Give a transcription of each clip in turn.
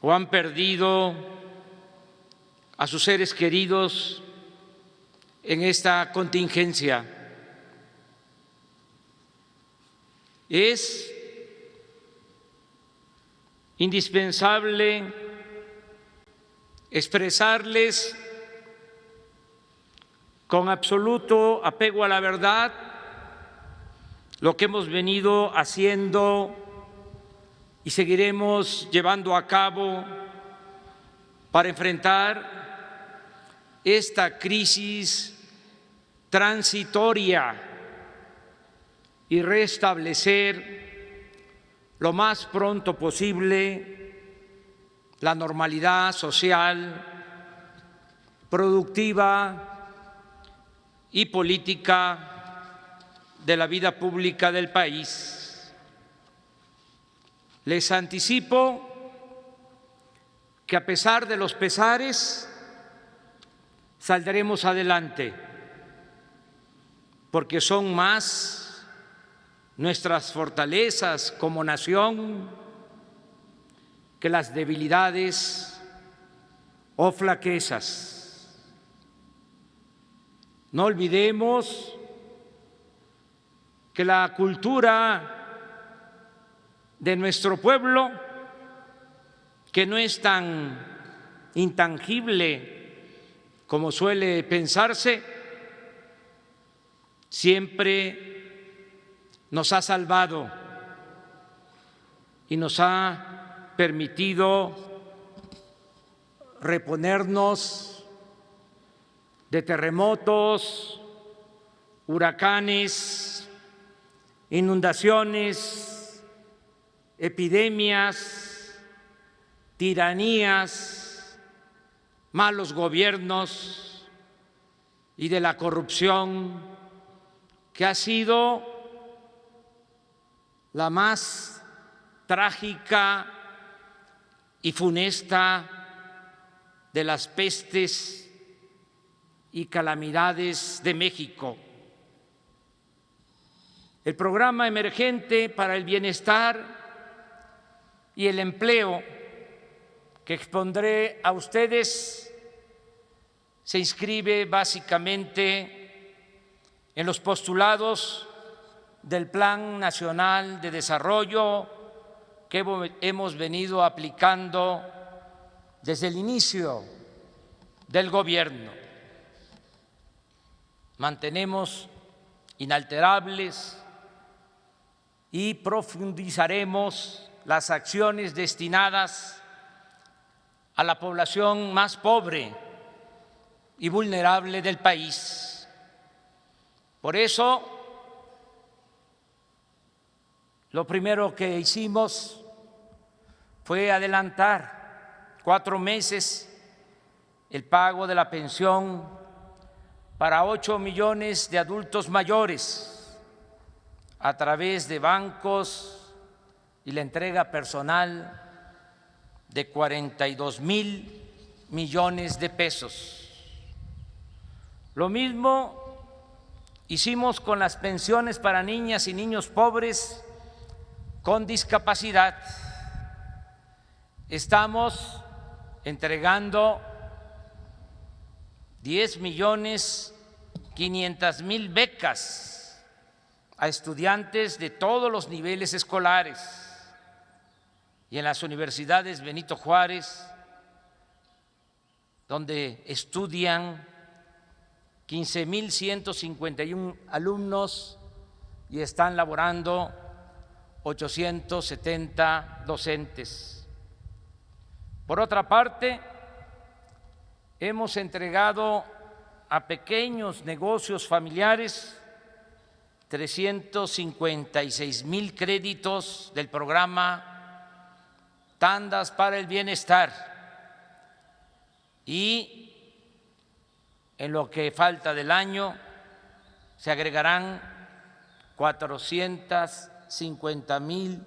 o han perdido a sus seres queridos en esta contingencia. Es indispensable expresarles con absoluto apego a la verdad lo que hemos venido haciendo y seguiremos llevando a cabo para enfrentar esta crisis transitoria y restablecer lo más pronto posible la normalidad social, productiva y política de la vida pública del país. Les anticipo que a pesar de los pesares saldremos adelante, porque son más nuestras fortalezas como nación que las debilidades o flaquezas. No olvidemos que la cultura de nuestro pueblo, que no es tan intangible como suele pensarse, siempre nos ha salvado y nos ha permitido reponernos de terremotos, huracanes, inundaciones, epidemias, tiranías, malos gobiernos y de la corrupción, que ha sido la más trágica y funesta de las pestes y calamidades de México. El programa emergente para el bienestar y el empleo que expondré a ustedes se inscribe básicamente en los postulados del Plan Nacional de Desarrollo que hemos venido aplicando desde el inicio del gobierno. Mantenemos inalterables y profundizaremos las acciones destinadas a la población más pobre y vulnerable del país. Por eso, lo primero que hicimos fue adelantar 4 meses el pago de la pensión para 8 millones de adultos mayores a través de bancos y la entrega personal de 42,000 millones de pesos. Lo mismo hicimos con las pensiones para niñas y niños pobres con discapacidad. Estamos entregando 10,500,000 becas a estudiantes de todos los niveles escolares, y en las universidades Benito Juárez, donde estudian 15,151 alumnos y están laborando 870 docentes. Por otra parte, hemos entregado a pequeños negocios familiares 356,000 créditos del programa Tandas para el Bienestar, y en lo que falta del año se agregarán 450,000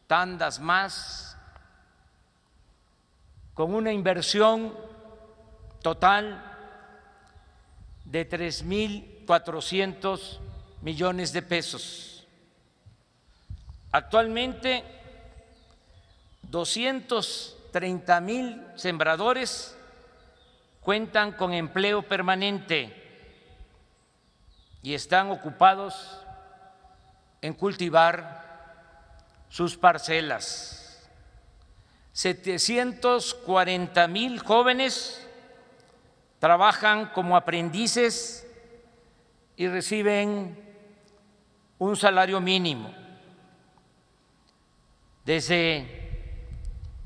tandas más, con una inversión total de 3,400 millones de pesos. Actualmente, 30,000 sembradores cuentan con empleo permanente y están ocupados en cultivar sus parcelas. 740,000 jóvenes trabajan como aprendices y reciben un salario mínimo. Desde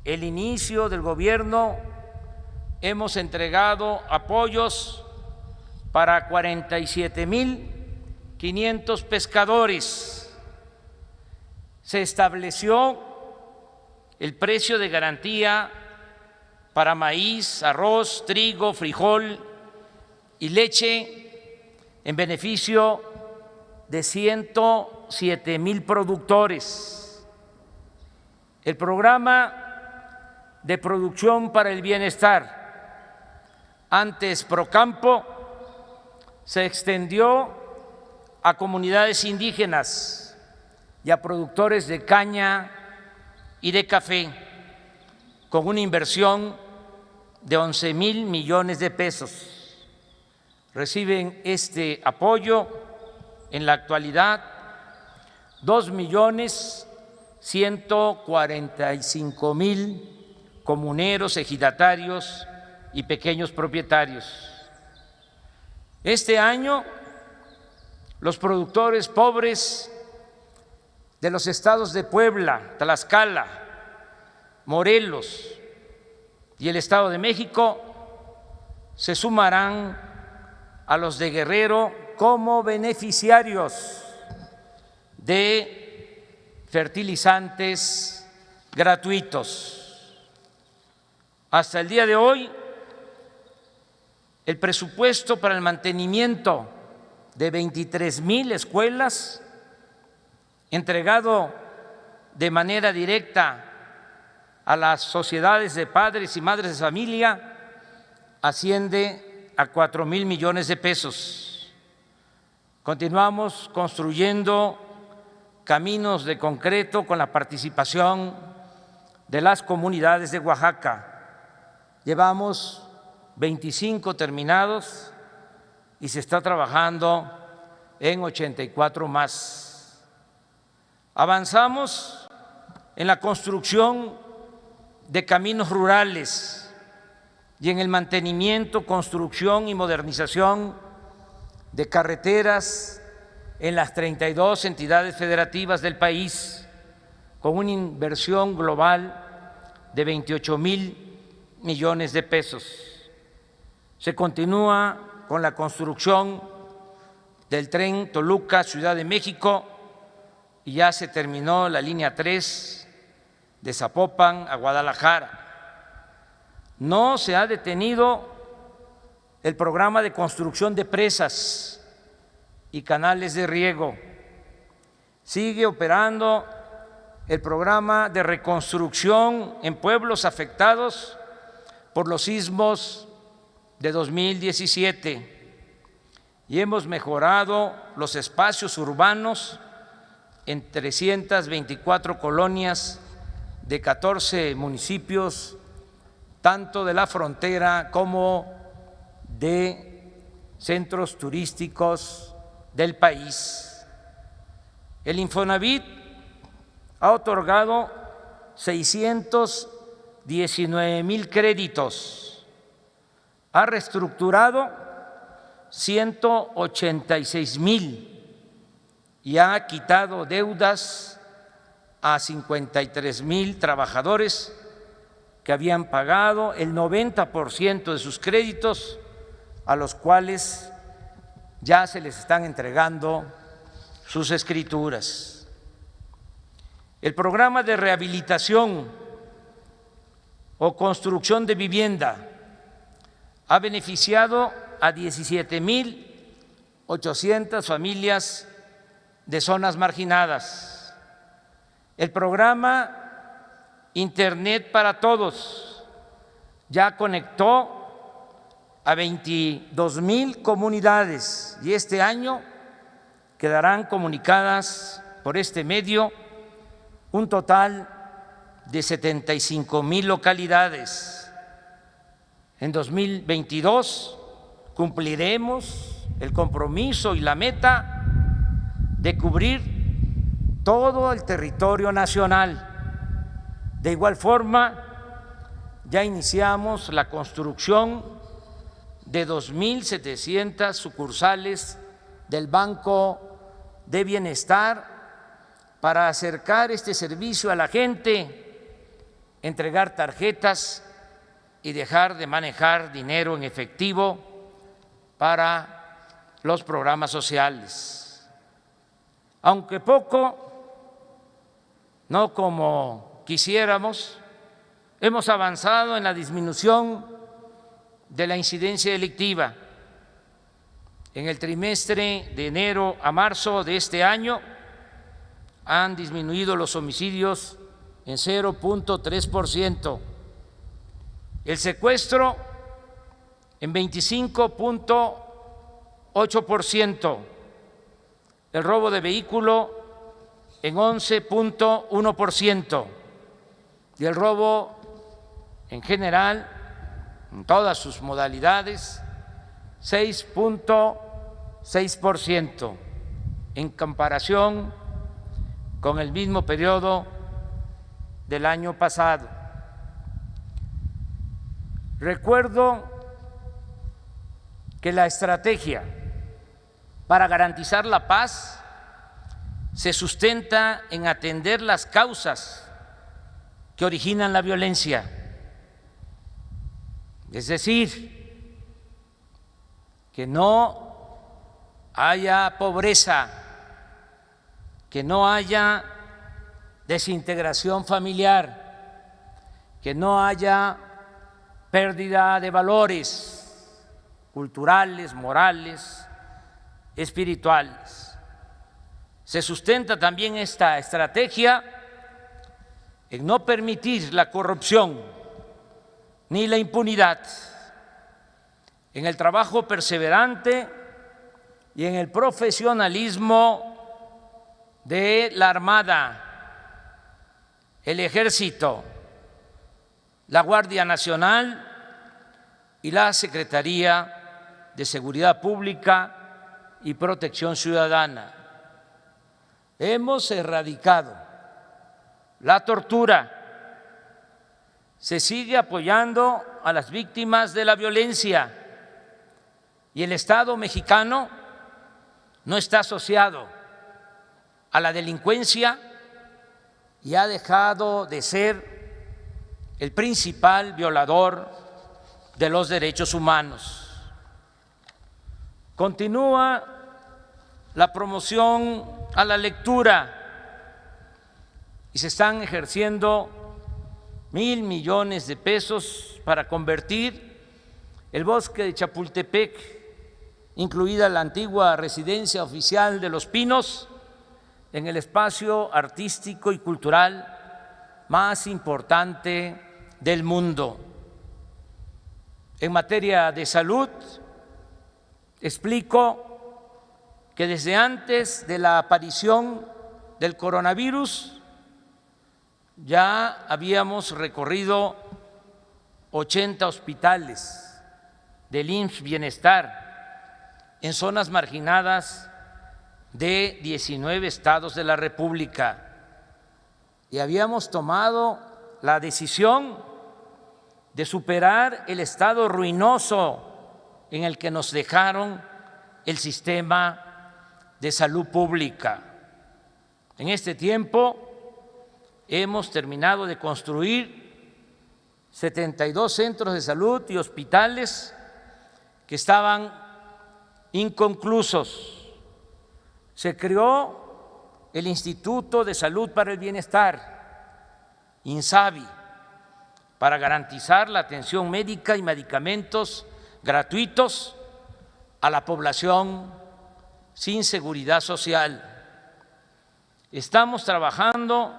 el inicio del gobierno hemos entregado apoyos para 47,500 pescadores. Se estableció el precio de garantía para maíz, arroz, trigo, frijol y leche en beneficio de 107,000 productores. El programa de producción para el bienestar, antes Procampo, se extendió a comunidades indígenas y a productores de caña y de café, con una inversión de 11,000 millones de pesos. Reciben este apoyo en la actualidad 2,145,000 comuneros, ejidatarios y pequeños propietarios. Este año, los productores pobres de los estados de Puebla, Tlaxcala, Morelos y el Estado de México se sumarán a los de Guerrero como beneficiarios de fertilizantes gratuitos. Hasta el día de hoy, el presupuesto para el mantenimiento de 23,000 escuelas, entregado de manera directa a las sociedades de padres y madres de familia, asciende a 4,000 millones de pesos. Continuamos construyendo caminos de concreto con la participación de las comunidades de Oaxaca. Llevamos 25 terminados y se está trabajando en 84 más. Avanzamos en la construcción de caminos rurales y en el mantenimiento, construcción y modernización de carreteras en las 32 entidades federativas del país, con una inversión global de 28,000 millones de pesos. Se continúa con la construcción del tren Toluca-Ciudad de México y ya se terminó la línea 3 de Zapopan a Guadalajara. No se ha detenido el programa de construcción de presas y canales de riego. Sigue operando el programa de reconstrucción en pueblos afectados por los sismos de 2017 y hemos mejorado los espacios urbanos en 324 colonias de 14 municipios, tanto de la frontera como de centros turísticos del país. El Infonavit ha otorgado 619,000 créditos, ha reestructurado 186,000 y ha quitado deudas a 53,000 trabajadores que habían pagado el 90% de sus créditos, a los cuales ya se les están entregando sus escrituras. El programa de rehabilitación o construcción de vivienda ha beneficiado a 17,800 familias de zonas marginadas. El programa Internet para Todos ya conectó a 22,000 comunidades y este año quedarán comunicadas por este medio un total de 75,000 localidades. En 2022 cumpliremos el compromiso y la meta de cubrir todo el territorio nacional. De igual forma, ya iniciamos la construcción de 2,700 sucursales del Banco de Bienestar para acercar este servicio a la gente, entregar tarjetas y dejar de manejar dinero en efectivo para los programas sociales. Aunque poco, no como quisiéramos, hemos avanzado en la disminución de la incidencia delictiva. En el trimestre de enero a marzo de este año han disminuido los homicidios en 0,3%, el secuestro en 25,8%, el robo de vehículo en 11,1% y el robo en general, en todas sus modalidades, 6,6% en comparación con el mismo periodo del año pasado. Recuerdo que la estrategia para garantizar la paz se sustenta en atender las causas que originan la violencia. Es decir, que no haya pobreza, que no haya desintegración familiar, que no haya pérdida de valores culturales, morales, espirituales. Se sustenta también esta estrategia en no permitir la corrupción ni la impunidad, en el trabajo perseverante y en el profesionalismo de la Armada, el Ejército, la Guardia Nacional y la Secretaría de Seguridad Pública y Protección Ciudadana. Hemos erradicado la tortura. Se sigue apoyando a las víctimas de la violencia y el Estado mexicano no está asociado a la delincuencia y ha dejado de ser el principal violador de los derechos humanos. Continúa la promoción a la lectura y se están ejerciendo 1,000 millones de pesos para convertir el bosque de Chapultepec, incluida la antigua residencia oficial de Los Pinos, en el espacio artístico y cultural más importante del mundo. En materia de salud, explico que desde antes de la aparición del coronavirus ya habíamos recorrido 80 hospitales del IMSS Bienestar en zonas marginadas de 19 estados de la República y habíamos tomado la decisión de superar el estado ruinoso en el que nos dejaron el sistema de salud pública. En este tiempo hemos terminado de construir 72 centros de salud y hospitales que estaban inconclusos. Se creó el Instituto de Salud para el Bienestar, INSABI, para garantizar la atención médica y medicamentos gratuitos a la población sin seguridad social. Estamos trabajando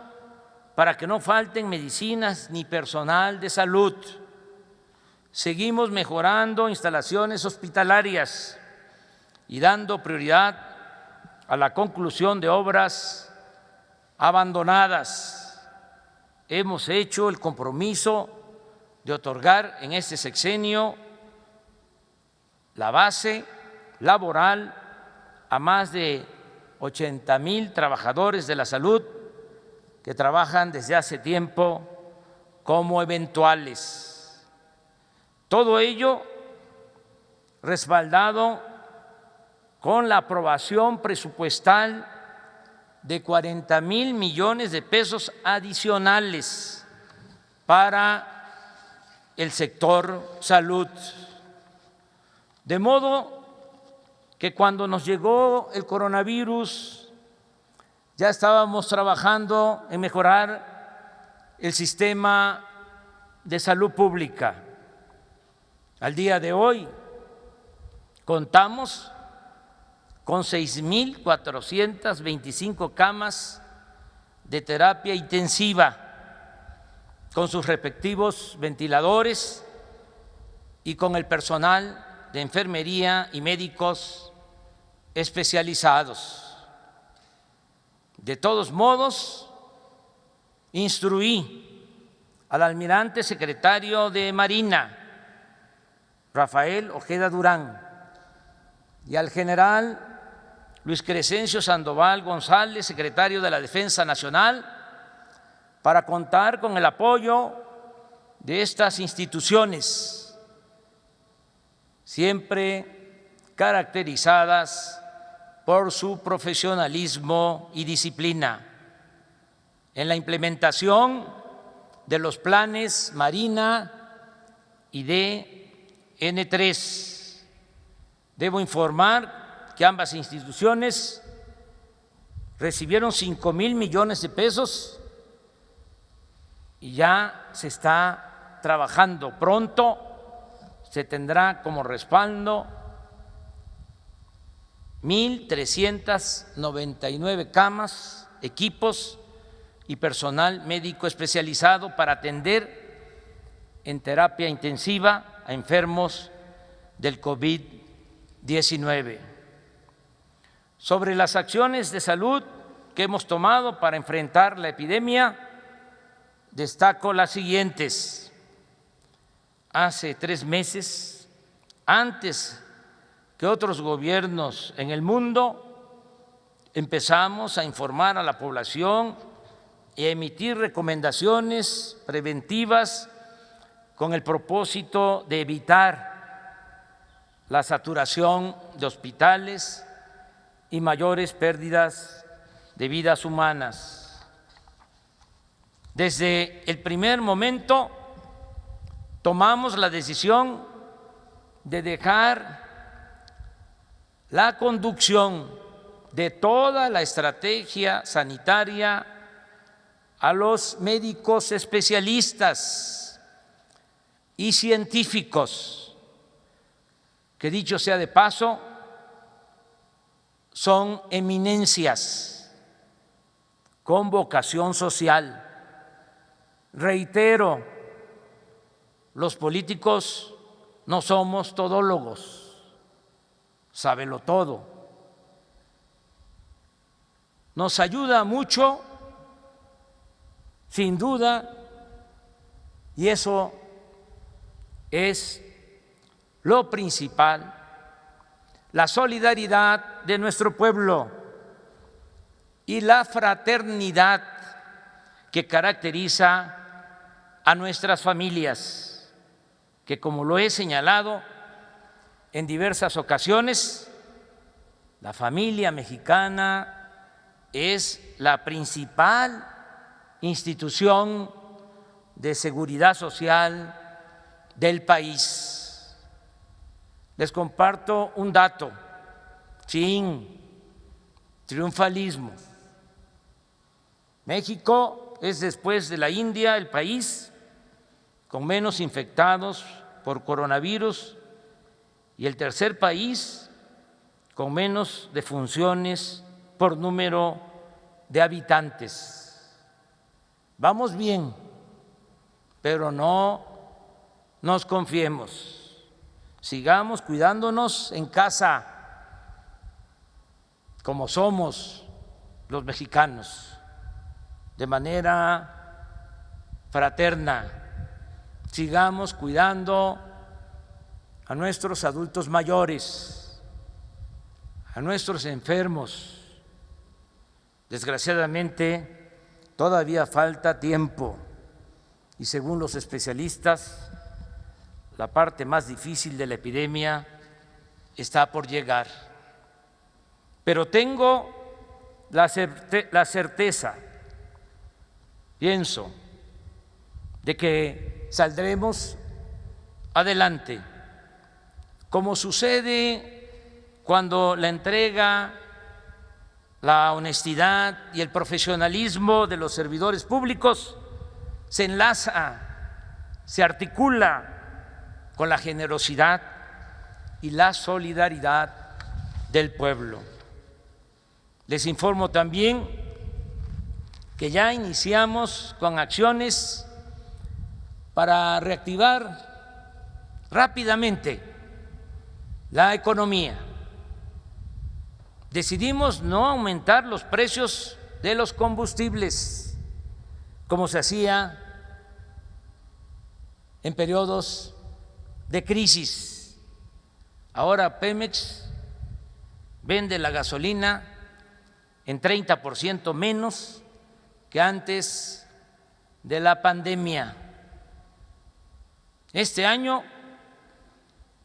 para que no falten medicinas ni personal de salud. Seguimos mejorando instalaciones hospitalarias y dando prioridad a la conclusión de obras abandonadas. hemos hecho el compromiso de otorgar en este sexenio la base laboral a más de 80,000 trabajadores de la salud que trabajan desde hace tiempo como eventuales. Todo ello respaldado con la aprobación presupuestal de 40,000 millones de pesos adicionales para el sector salud. De modo que cuando nos llegó el coronavirus ya estábamos trabajando en mejorar el sistema de salud pública. Al día de hoy contamos con 6,425 camas de terapia intensiva, con sus respectivos ventiladores y con el personal de enfermería y médicos especializados. De todos modos, instruí al almirante secretario de Marina, Rafael Ojeda Durán, y al general Luis Crescencio Sandoval González, secretario de la Defensa Nacional, para contar con el apoyo de estas instituciones, siempre caracterizadas por su profesionalismo y disciplina en la implementación de los planes Marina y DN3. Debo informar que ambas instituciones recibieron 5,000 millones de pesos y ya se está trabajando. Pronto se tendrá como respaldo 1,399 camas, equipos y personal médico especializado para atender en terapia intensiva a enfermos del COVID-19. Sobre las acciones de salud que hemos tomado para enfrentar la epidemia, destaco las siguientes. Hace 3 meses, antes que otros gobiernos en el mundo, empezamos a informar a la población y a emitir recomendaciones preventivas con el propósito de evitar la saturación de hospitales y mayores pérdidas de vidas humanas. Desde el primer momento tomamos la decisión de dejar la conducción de toda la estrategia sanitaria a los médicos especialistas y científicos, que dicho sea de paso, son eminencias con vocación social. Reitero, los políticos no somos todólogos, sábelo todo. Nos ayuda mucho, sin duda, y eso es lo principal, la solidaridad de nuestro pueblo y la fraternidad que caracteriza a nuestras familias, que, como lo he señalado en diversas ocasiones, la familia mexicana es la principal institución de seguridad social del país. Les comparto un dato sin triunfalismo. México es, después de la India, el país con menos infectados por coronavirus y el tercer país con menos defunciones por número de habitantes. Vamos bien, pero no nos confiemos. Sigamos cuidándonos en casa, como somos los mexicanos, de manera fraterna. Sigamos cuidando a nuestros adultos mayores, a nuestros enfermos. Desgraciadamente, todavía falta tiempo y según los especialistas, la parte más difícil de la epidemia está por llegar. Pero tengo la certeza, pienso, de que saldremos adelante, como sucede cuando la entrega, la honestidad y el profesionalismo de los servidores públicos se enlaza, se articula con la generosidad y la solidaridad del pueblo. Les informo también que ya iniciamos con acciones para reactivar rápidamente la economía. Decidimos no aumentar los precios de los combustibles como se hacía en periodos de crisis. Ahora Pemex vende la gasolina en 30% menos que antes de la pandemia. Este año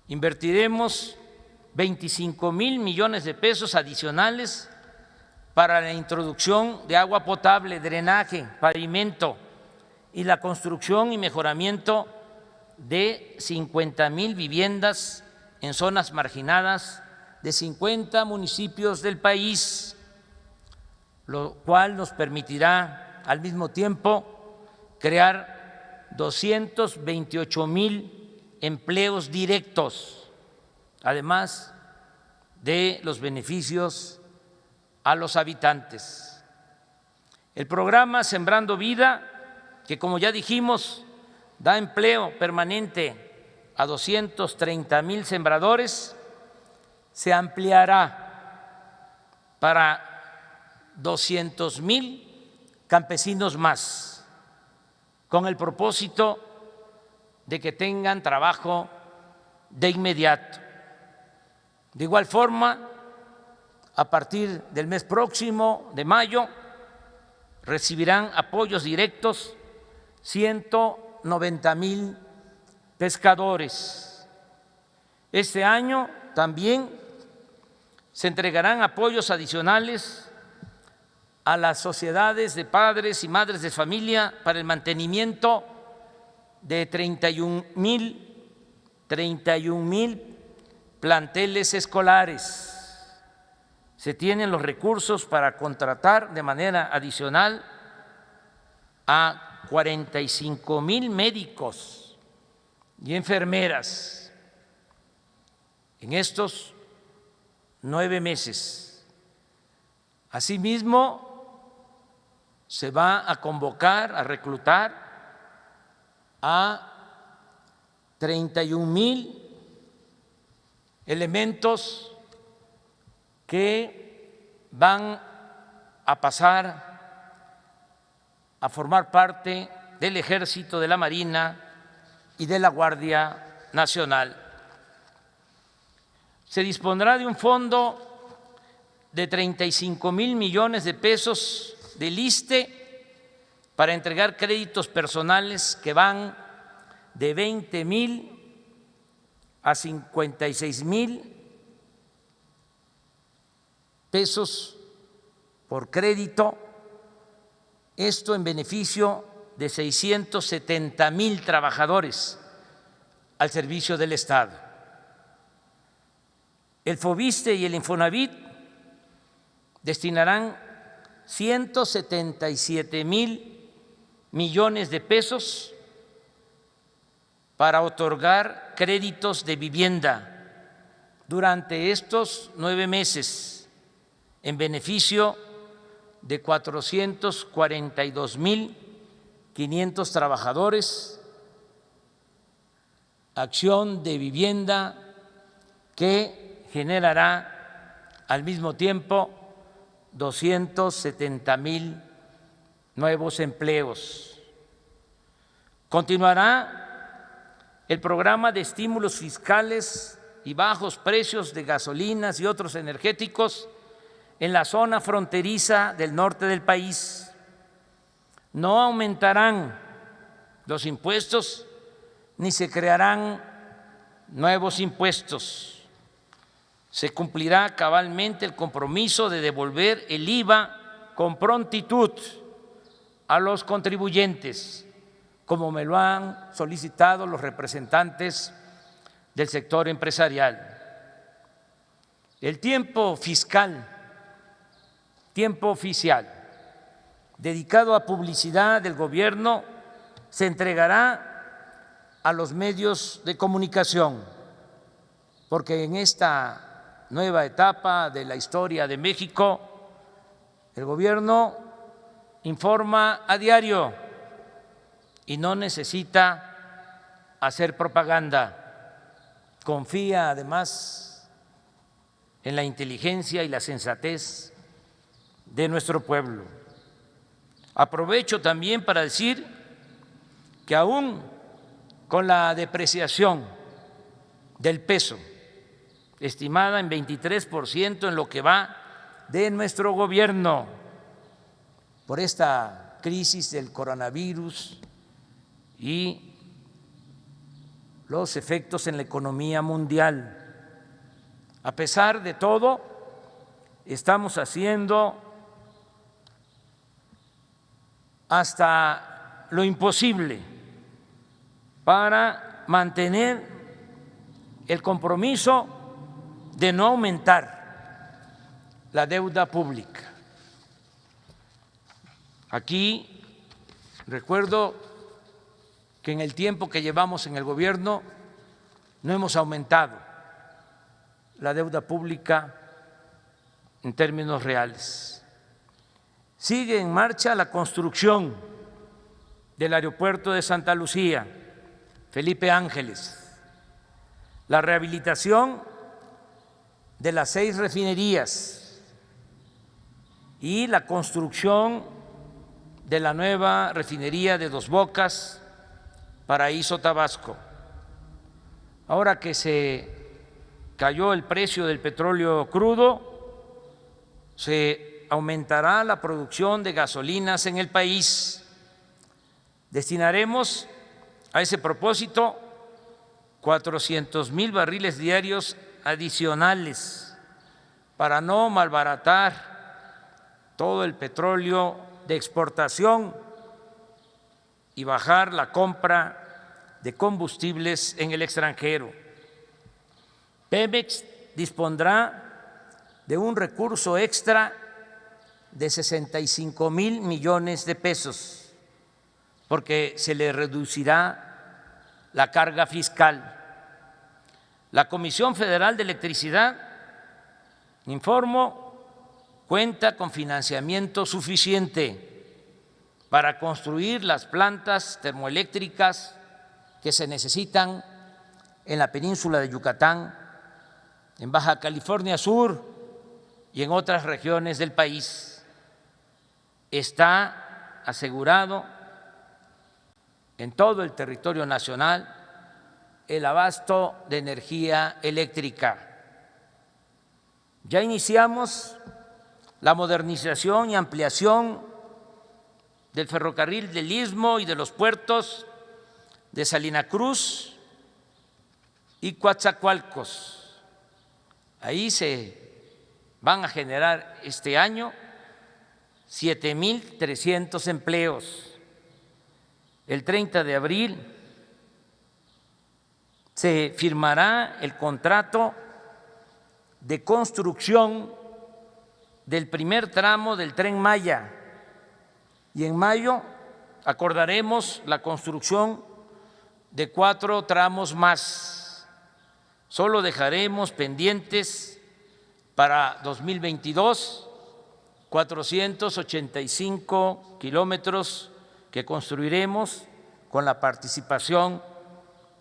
invertiremos 25,000 millones de pesos adicionales para la introducción de agua potable, drenaje, pavimento y la construcción y mejoramiento de 50,000 viviendas en zonas marginadas de 50 municipios del país, lo cual nos permitirá al mismo tiempo crear 228,000 empleos directos, además de los beneficios a los habitantes. El programa Sembrando Vida, que como ya dijimos, da empleo permanente a 230,000 sembradores, se ampliará para 200,000 campesinos más, con el propósito de que tengan trabajo de inmediato. De igual forma, a partir del mes próximo, de mayo, recibirán apoyos directos 190,000 pescadores. Este año también se entregarán apoyos adicionales a las sociedades de padres y madres de familia para el mantenimiento de 31,000 planteles escolares. Se tienen los recursos para contratar de manera adicional a 45,000 médicos y enfermeras en estos 9 meses. Asimismo, se va a convocar, a reclutar a 31,000 elementos que van a pasar a formar parte del Ejército, de la Marina y de la Guardia Nacional. Se dispondrá de un fondo de 35,000 millones de pesos del ISSSTE para entregar créditos personales que van de 20,000 a 56,000 pesos por crédito, esto en beneficio de 670,000 trabajadores al servicio del Estado. El FOBISSSTE y el Infonavit destinarán 177,000 millones de pesos para otorgar créditos de vivienda durante estos 9 meses en beneficio de 442,500 trabajadores, acción de vivienda que generará al mismo tiempo 270,000 nuevos empleos. Continuará el programa de estímulos fiscales y bajos precios de gasolinas y otros energéticos en la zona fronteriza del norte del país. No aumentarán los impuestos ni se crearán nuevos impuestos. Se cumplirá cabalmente el compromiso de devolver el IVA con prontitud a los contribuyentes, como me lo han solicitado los representantes del sector empresarial. El tiempo fiscal, tiempo oficial, dedicado a publicidad del gobierno, se entregará a los medios de comunicación, porque en esta nueva etapa de la historia de México, el gobierno informa a diario y no necesita hacer propaganda. Confía además en la inteligencia y la sensatez de nuestro pueblo. Aprovecho también para decir que aún con la depreciación del peso, estimada en 23% en lo que va de nuestro gobierno, por esta crisis del coronavirus y los efectos en la economía mundial. A pesar de todo, estamos haciendo hasta lo imposible para mantener el compromiso de no aumentar la deuda pública. Aquí recuerdo que en el tiempo que llevamos en el gobierno no hemos aumentado la deuda pública en términos reales. Sigue en marcha la construcción del aeropuerto de Santa Lucía, Felipe Ángeles, la rehabilitación de las 6 refinerías y la construcción de la nueva refinería de Dos Bocas, Paraíso, Tabasco. Ahora que se cayó el precio del petróleo crudo, se aumentará la producción de gasolinas en el país. Destinaremos a ese propósito 400,000 barriles diarios adicionales para no malbaratar todo el petróleo de exportación y bajar la compra de combustibles en el extranjero. Pemex dispondrá de un recurso extra de 65,000 millones de pesos, porque se le reducirá la carga fiscal. La Comisión Federal de Electricidad, informo, cuenta con financiamiento suficiente para construir las plantas termoeléctricas que se necesitan en la península de Yucatán, en Baja California Sur y en otras regiones del país. Está asegurado en todo el territorio nacional el abasto de energía eléctrica. Ya iniciamos la modernización y ampliación del ferrocarril del Istmo y de los puertos de Salina Cruz y Coatzacoalcos. Ahí se van a generar este año 7,300 empleos. El 30 de abril se firmará el contrato de construcción del primer tramo del Tren Maya y en mayo acordaremos la construcción de 4 tramos más. Solo dejaremos pendientes para 2022 485 kilómetros que construiremos con la participación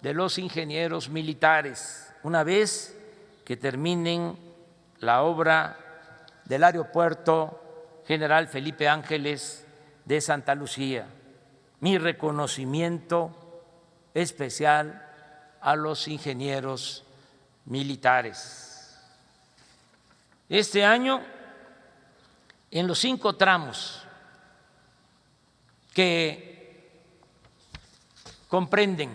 de los ingenieros militares, una vez que terminen la obra del Aeropuerto General Felipe Ángeles de Santa Lucía. mi reconocimiento especial a los ingenieros militares. Este año, en los 5 tramos que comprenden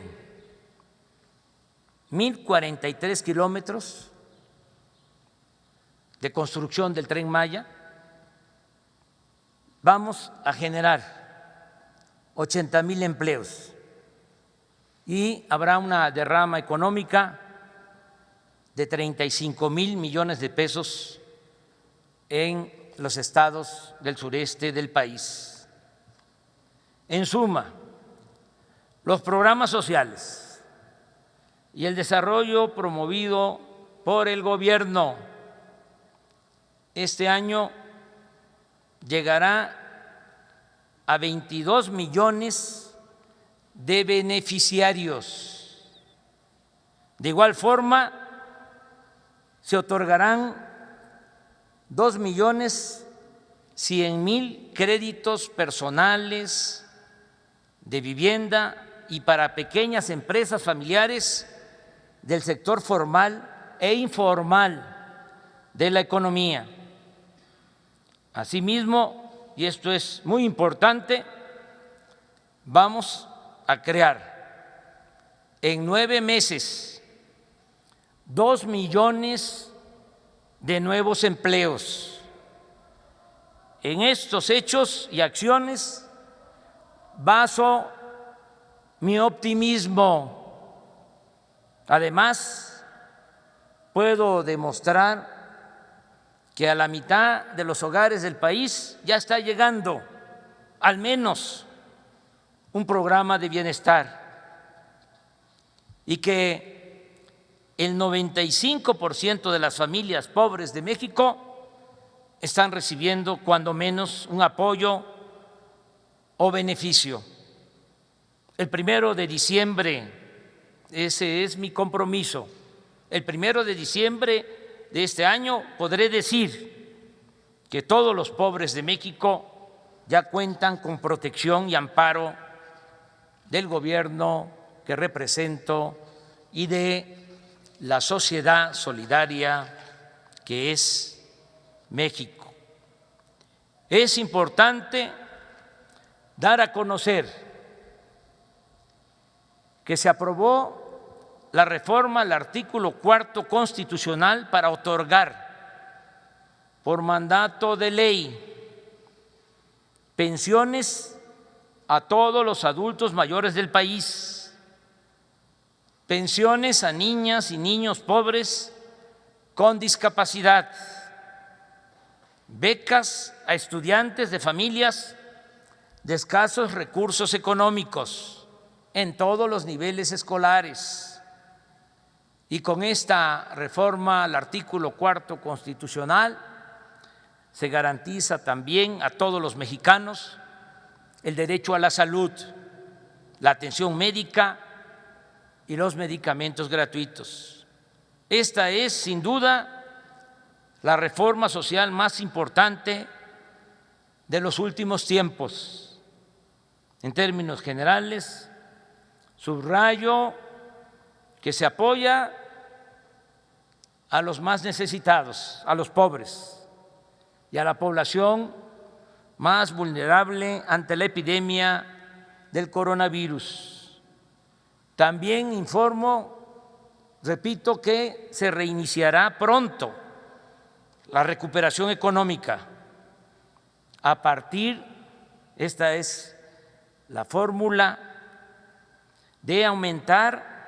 1,043 kilómetros de construcción del Tren Maya, vamos a generar 80,000 empleos y habrá una derrama económica de 35,000 millones de pesos en los estados del sureste del país. En suma, los programas sociales y el desarrollo promovido por el gobierno este año llegará a 22 millones de beneficiarios. De igual forma, se otorgarán 2,100,000 créditos personales de vivienda y para pequeñas empresas familiares del sector formal e informal de la economía. Asimismo, y esto es muy importante, vamos a crear en 9 meses 2 millones de nuevos empleos. En estos hechos y acciones baso mi optimismo. Además, puedo demostrar que a la mitad de los hogares del país ya está llegando al menos un programa de bienestar y que el 95% de las familias pobres de México están recibiendo cuando menos un apoyo o beneficio. El 1 de diciembre, ese es mi compromiso, el 1 de diciembre de este año podré decir que todos los pobres de México ya cuentan con protección y amparo del gobierno que represento y de la sociedad solidaria que es México. Es importante dar a conocer que se aprobó la reforma al artículo 4 constitucional para otorgar por mandato de ley pensiones a todos los adultos mayores del país, pensiones a niñas y niños pobres con discapacidad, becas a estudiantes de familias de escasos recursos económicos en todos los niveles escolares. Y con esta reforma al artículo 4 constitucional se garantiza también a todos los mexicanos el derecho a la salud, la atención médica y los medicamentos gratuitos. Esta es, sin duda, la reforma social más importante de los últimos tiempos. En términos generales, subrayo que se apoya a los más necesitados, a los pobres y a la población más vulnerable ante la epidemia del coronavirus. También informo, repito, que se reiniciará pronto la recuperación económica a partir, esta es la fórmula, de aumentar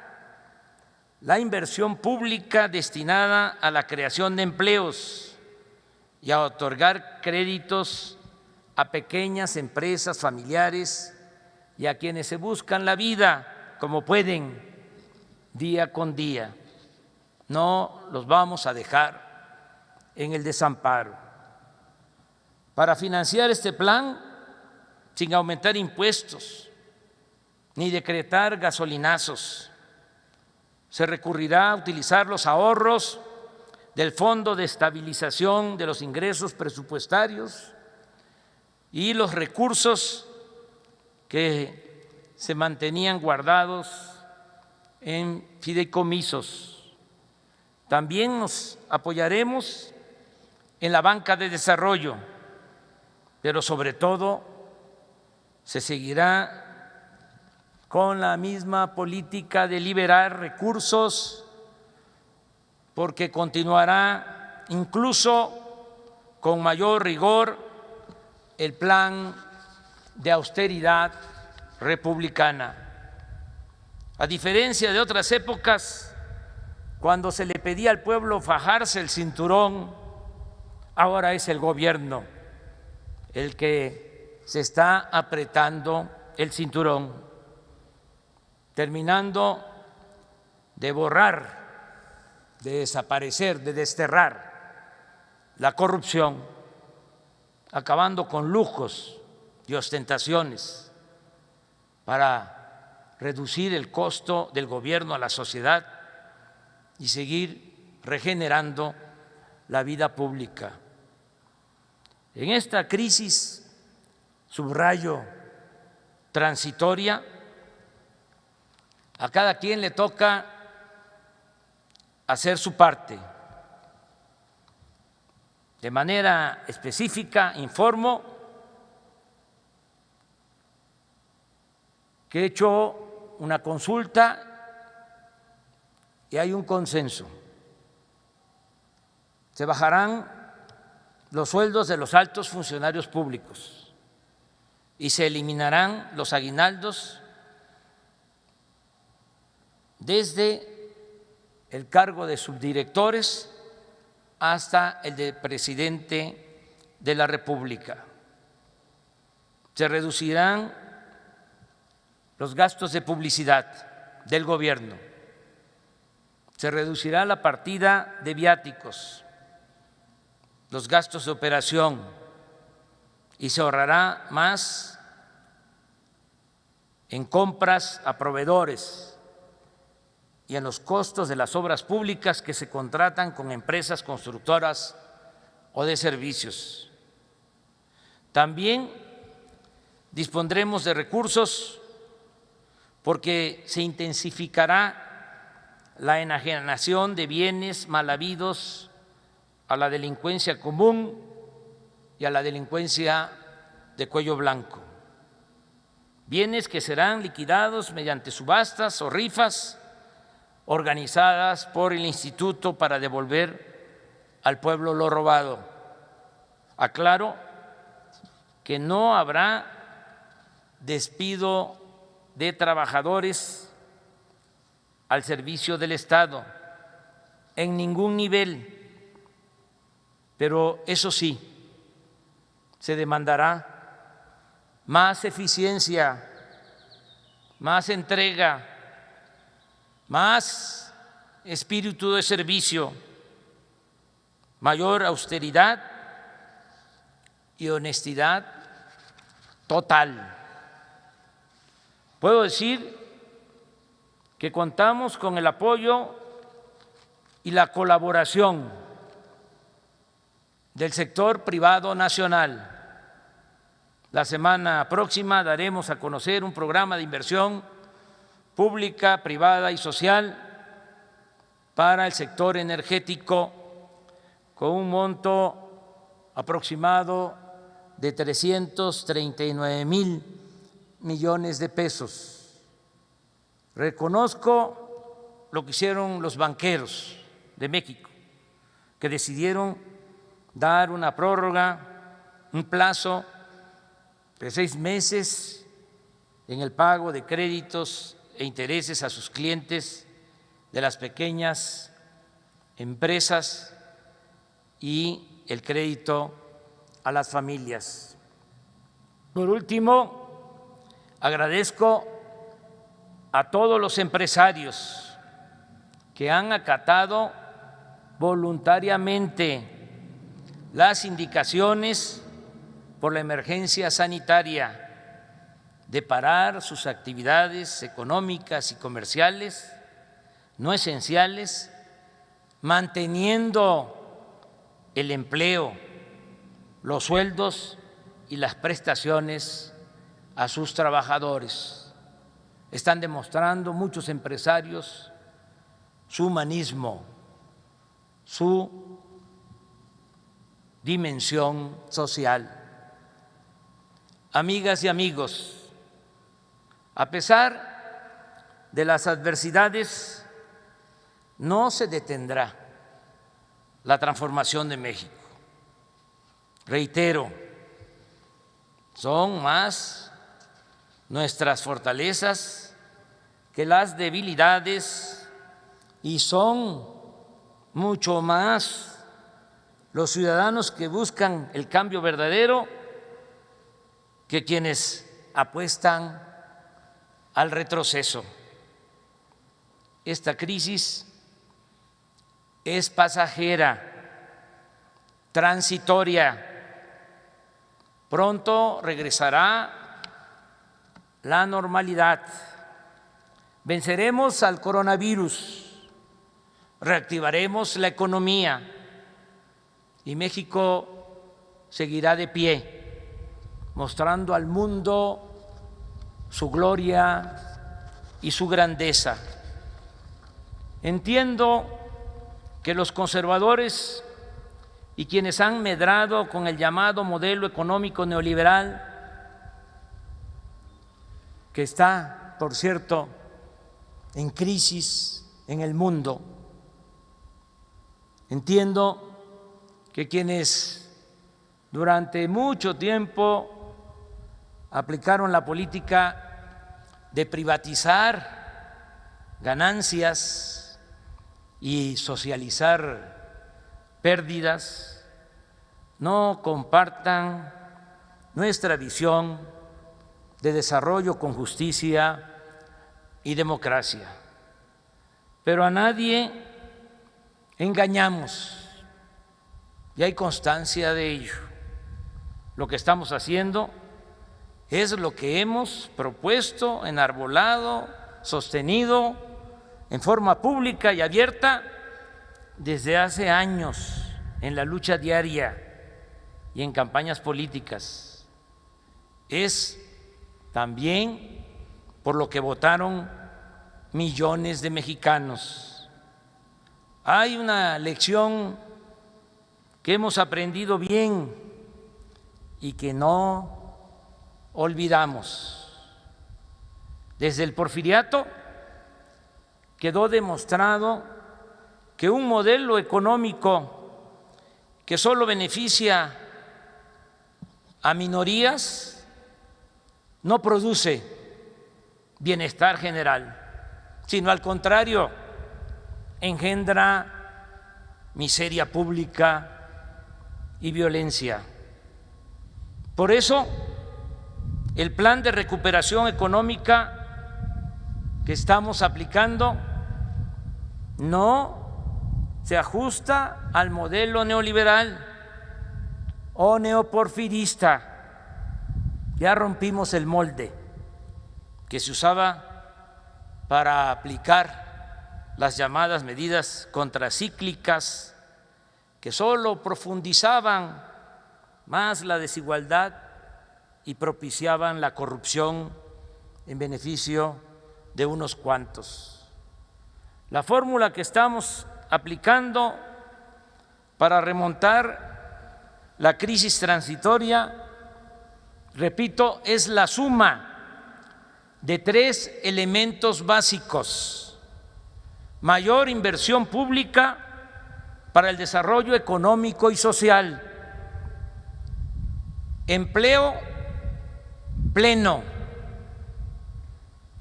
la inversión pública destinada a la creación de empleos y a otorgar créditos a pequeñas empresas familiares y a quienes se buscan la vida como pueden día con día. No los vamos a dejar en el desamparo. Para financiar este plan, sin aumentar impuestos ni decretar gasolinazos, se recurrirá a utilizar los ahorros del Fondo de Estabilización de los Ingresos Presupuestarios y los recursos que se mantenían guardados en fideicomisos. También nos apoyaremos en la banca de desarrollo, pero sobre todo se seguirá con la misma política de liberar recursos, porque continuará incluso con mayor rigor el plan de austeridad republicana. A diferencia de otras épocas, cuando se le pedía al pueblo fajarse el cinturón, ahora es el gobierno el que se está apretando el cinturón, terminando de borrar, de desaparecer, de desterrar la corrupción, acabando con lujos y ostentaciones para reducir el costo del gobierno a la sociedad y seguir regenerando la vida pública. En esta crisis, subrayo, transitoria, a cada quien le toca hacer su parte. De manera específica, informo que he hecho una consulta y hay un consenso. Se bajarán los sueldos de los altos funcionarios públicos y se eliminarán los aguinaldos desde el cargo de subdirectores hasta el de presidente de la República. Se reducirán los gastos de publicidad del gobierno, se reducirá la partida de viáticos, los gastos de operación y se ahorrará más en compras a proveedores y en los costos de las obras públicas que se contratan con empresas constructoras o de servicios. También dispondremos de recursos porque se intensificará la enajenación de bienes mal habidos a la delincuencia común y a la delincuencia de cuello blanco. Bienes que serán liquidados mediante subastas o rifas organizadas por el Instituto para devolver al pueblo lo robado. Aclaro que no habrá despido de trabajadores al servicio del Estado en ningún nivel, pero eso sí, se demandará más eficiencia, más entrega, más espíritu de servicio, mayor austeridad y honestidad total. Puedo decir que contamos con el apoyo y la colaboración del sector privado nacional. La semana próxima daremos a conocer un programa de inversión pública, privada y social para el sector energético con un monto aproximado de 339,000 millones de pesos. Reconozco lo que hicieron los banqueros de México, que decidieron dar una prórroga, un plazo de 6 meses en el pago de créditos e intereses a sus clientes de las pequeñas empresas y el crédito a las familias. Por último, agradezco a todos los empresarios que han acatado voluntariamente las indicaciones por la emergencia sanitaria de parar sus actividades económicas y comerciales no esenciales, manteniendo el empleo, los sueldos y las prestaciones a sus trabajadores. están demostrando muchos empresarios su humanismo, su dimensión social. Amigas y amigos, a pesar de las adversidades, no se detendrá la transformación de México. Reitero, son más nuestras fortalezas que las debilidades y son mucho más los ciudadanos que buscan el cambio verdadero que quienes apuestan al retroceso. Esta crisis es pasajera, transitoria. Pronto regresará la normalidad. Venceremos al coronavirus, reactivaremos la economía y México seguirá de pie, mostrando al mundo su gloria y su grandeza. Entiendo que los conservadores y quienes han medrado con el llamado modelo económico neoliberal, que está, por cierto, en crisis en el mundo, entiendo que quienes durante mucho tiempo aplicaron la política de privatizar ganancias y socializar pérdidas, no compartan nuestra visión de desarrollo con justicia y democracia. Pero a nadie engañamos y hay constancia de ello. Lo que estamos haciendo es lo que hemos propuesto, enarbolado, sostenido en forma pública y abierta desde hace años en la lucha diaria y en campañas políticas. Es también por lo que votaron millones de mexicanos. Hay una lección que hemos aprendido bien y que no olvidamos. Desde el Porfiriato quedó demostrado que un modelo económico que solo beneficia a minorías no produce bienestar general, sino al contrario, engendra miseria pública y violencia. Por eso, el plan de recuperación económica que estamos aplicando no se ajusta al modelo neoliberal o neoporfirista. Ya rompimos el molde que se usaba para aplicar las llamadas medidas contracíclicas que solo profundizaban más la desigualdad y propiciaban la corrupción en beneficio de unos cuantos. La fórmula que estamos aplicando para remontar la crisis transitoria, repito, es la suma de tres elementos básicos: mayor inversión pública para el desarrollo económico y social, empleo pleno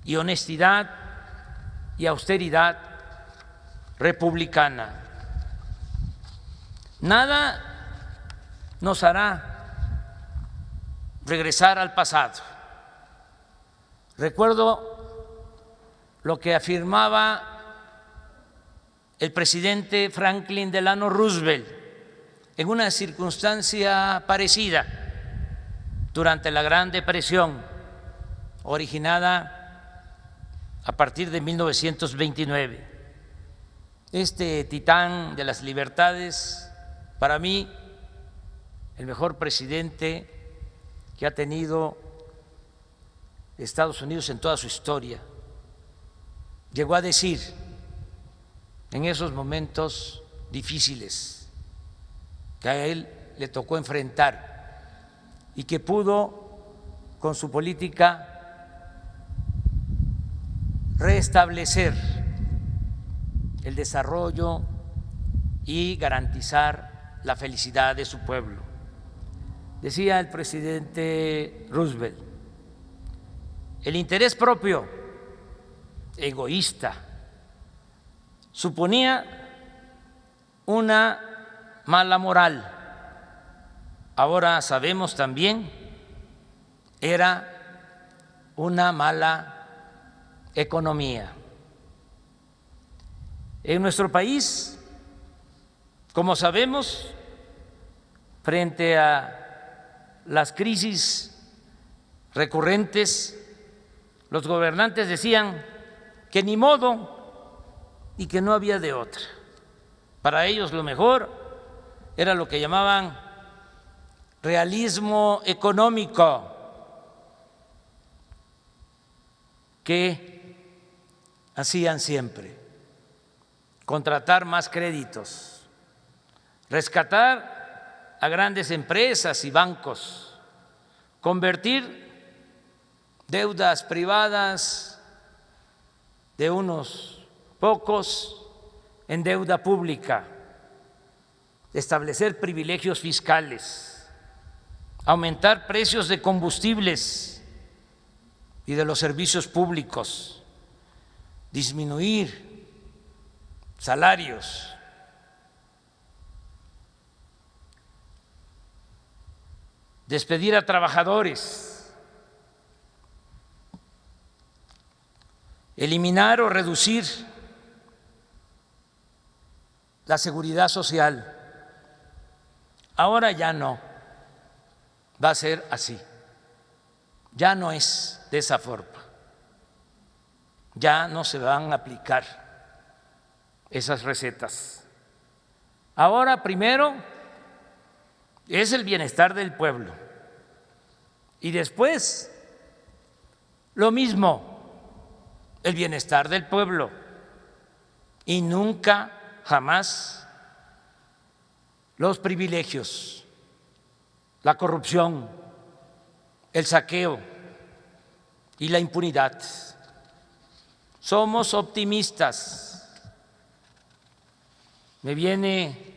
y honestidad y austeridad republicana. Nada nos hará regresar al pasado. Recuerdo lo que afirmaba el presidente Franklin Delano Roosevelt en una circunstancia parecida durante la Gran Depresión, originada a partir de 1929. Este titán de las libertades, para mí, el mejor presidente que ha tenido Estados Unidos en toda su historia, llegó a decir en esos momentos difíciles que a él le tocó enfrentar y que pudo, con su política, restablecer el desarrollo y garantizar la felicidad de su pueblo. Decía el presidente Roosevelt: el interés propio, egoísta, suponía una mala moral. Ahora sabemos también era una mala economía. En nuestro país, como sabemos, frente a las crisis recurrentes, los gobernantes decían que ni modo y que no había de otra. Para ellos lo mejor era lo que llamaban realismo económico, que hacían siempre: contratar más créditos, rescatar a grandes empresas y bancos, convertir deudas privadas de unos pocos en deuda pública, establecer privilegios fiscales, aumentar precios de combustibles y de los servicios públicos, disminuir salarios, despedir a trabajadores, eliminar o reducir la seguridad social. Ahora ya no va a ser así, ya no es de esa forma, ya no se van a aplicar esas recetas. Ahora primero es el bienestar del pueblo y después lo mismo, el bienestar del pueblo, y nunca, jamás los privilegios, la corrupción, el saqueo y la impunidad. Somos optimistas. Me viene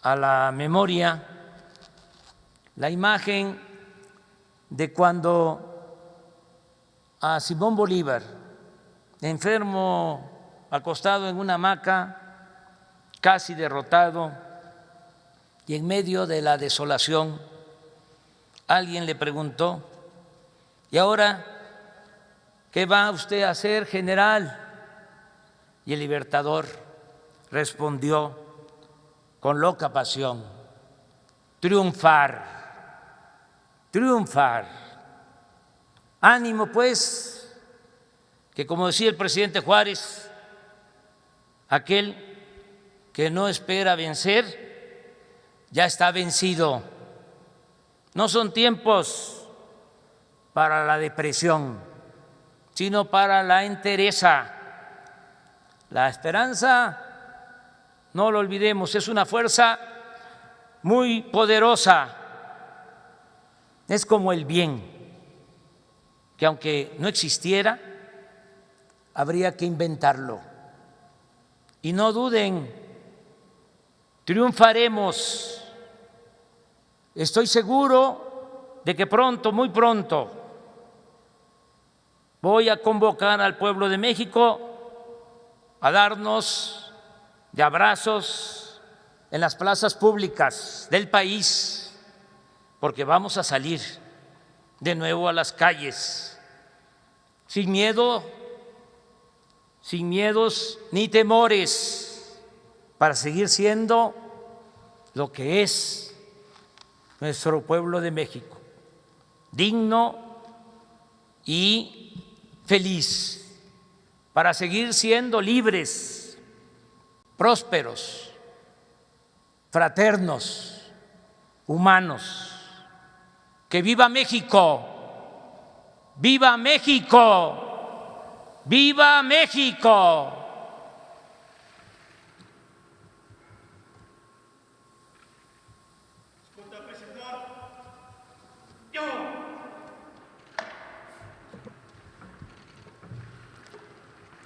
a la memoria la imagen de cuando a Simón Bolívar, enfermo, acostado en una hamaca, casi derrotado, y en medio de la desolación, alguien le preguntó: ¿y ahora qué va usted a hacer, general? Y el Libertador respondió con loca pasión: triunfar, triunfar. Ánimo pues, que como decía el presidente Juárez, aquel que no espera vencer ya está vencido. No son tiempos para la depresión, sino para la entereza. La esperanza, no lo olvidemos, es una fuerza muy poderosa. Es como el bien, que aunque no existiera, habría que inventarlo. Y no duden, triunfaremos. Estoy seguro de que pronto, muy pronto, voy a convocar al pueblo de México a darnos de abrazos en las plazas públicas del país, porque vamos a salir de nuevo a las calles, sin miedo, sin miedos ni temores, para seguir siendo lo que es nuestro pueblo de México, digno y feliz, para seguir siendo libres, prósperos, fraternos, humanos. ¡Que viva México! ¡Viva México! ¡Viva México!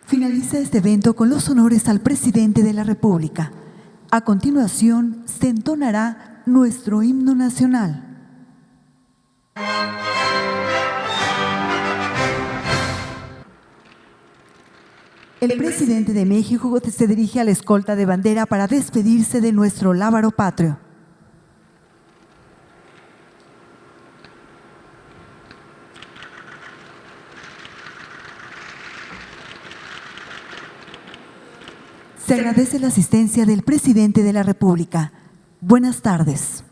Finaliza este evento con los honores al presidente de la República. A continuación, se entonará nuestro himno nacional. El presidente de México se dirige a la escolta de bandera para despedirse de nuestro lábaro patrio. Se agradece la asistencia del presidente de la República. Buenas tardes.